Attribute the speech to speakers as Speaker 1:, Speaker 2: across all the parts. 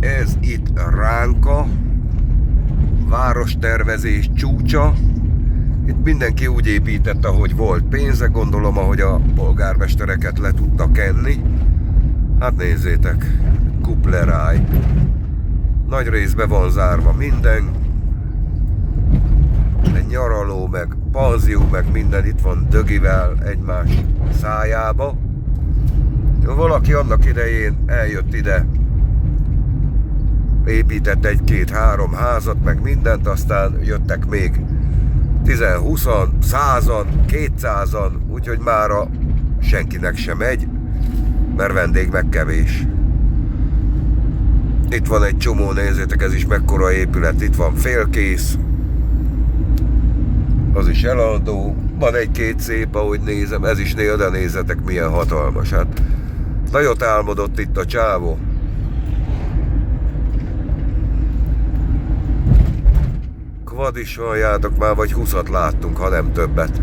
Speaker 1: Ez itt Ránka, várostervezés csúcsa. Itt mindenki úgy épített, ahogy volt pénze, gondolom, ahogy a polgármestereket le tudta kenni. Hát nézzétek, kupleráj. Nagy részben van zárva minden. Egy nyaraló, meg panzió, meg minden itt van dögivel egymás szájába. Valaki annak idején eljött ide, épített egy-két-három házat, meg mindent, aztán jöttek még 10-20-an, 100-an, 200-an, úgyhogy mára senkinek sem megy, mert vendég meg kevés. Itt van egy csomó, nézzétek, ez is mekkora épület, itt van félkész, az is eladó, van egy-két szép, ahogy nézem, ez is néha, de nézzetek milyen hatalmas, hát nagyot álmodott itt a csávó. Kvad is halljátok, már vagy 20-at láttunk, ha nem többet.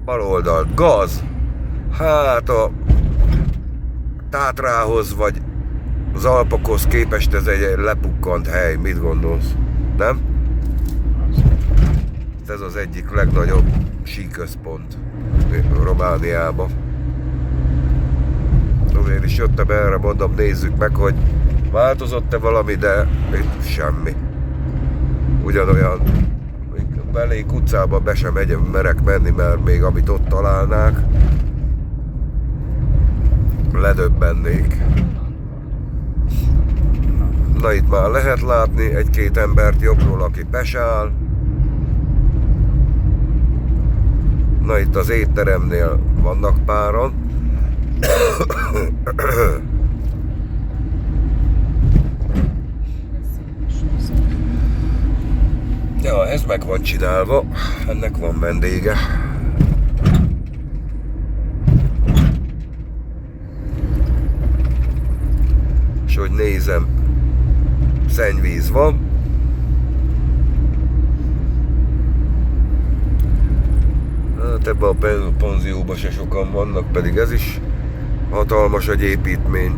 Speaker 1: Bal oldal, gaz! Hát a Tátrához vagy az Alpokhoz képest ez egy lepukkant hely, mit gondolsz? Nem? Ez az egyik legnagyobb síközpont Romániában. Azért is jöttem erre, mondom, nézzük meg, hogy változott-e valami, de itt semmi. Ugyanolyan, belénk utcába be sem merek menni, mert még amit ott találnák, ledöbbennék. Na itt már lehet látni egy-két embert jobbról, aki pesál. Na itt az étteremnél vannak páran. Ja, ez meg van csinálva, ennek van vendége. És hogy nézem, szennyvíz van. Hát ebben a panzióban se sokan vannak, pedig ez is hatalmas egy építmény.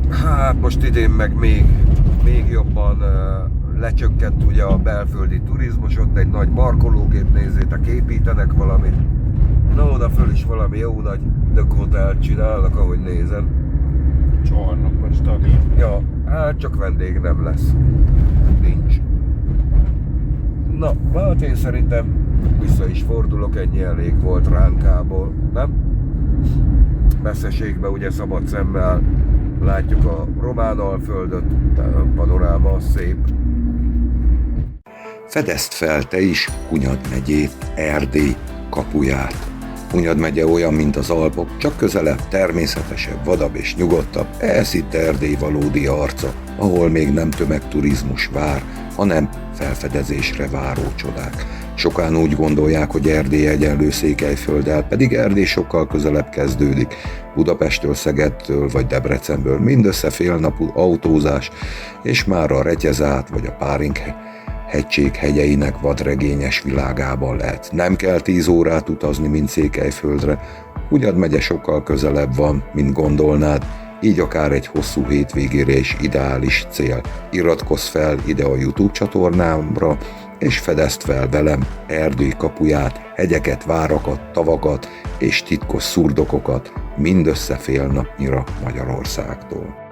Speaker 1: Hát most idén meg még jobban lecsökkent ugye a belföldi turizmus, ott egy nagy markológép, nézzétek, építenek valamit. Na oda föl is valami jó nagy hotelt csinálnak, ahogy nézem.
Speaker 2: Csarnok vagy stadion.
Speaker 1: Ja, hát csak vendég nem lesz. Nincs. Na, hát én szerintem vissza is fordulok, ennyi elég volt Ránkából, nem? Messzeségben ugye szabad szemmel látjuk a román alföldöt, a panoráma szép.
Speaker 3: Fedezd fel te is Hunyad megyét, Erdély kapuját. Hunyad megye olyan, mint az Alpok, csak közelebb, természetesebb, vadabb és nyugodtabb. Ez itt Erdély valódi arca, ahol még nem tömegturizmus vár, hanem felfedezésre váró csodák. Sokan úgy gondolják, hogy Erdély egyenlő Székelyfölddel, pedig Erdély sokkal közelebb kezdődik. Budapesttől, Szegedtől vagy Debrecenből mindössze fél napú autózás, és már a Retyezát vagy a Páring hegység hegyeinek vadregényes világában lehet. Nem kell 10 órát utazni, mint Székelyföldre. Hunyad megye sokkal közelebb van, mint gondolnád, így akár egy hosszú hétvégére is ideális cél. Iratkozz fel ide a YouTube csatornámra, és fedezd fel velem Erdély kapuját, hegyeket, várakat, tavakat és titkos szurdokokat mindössze fél napnyira Magyarországtól.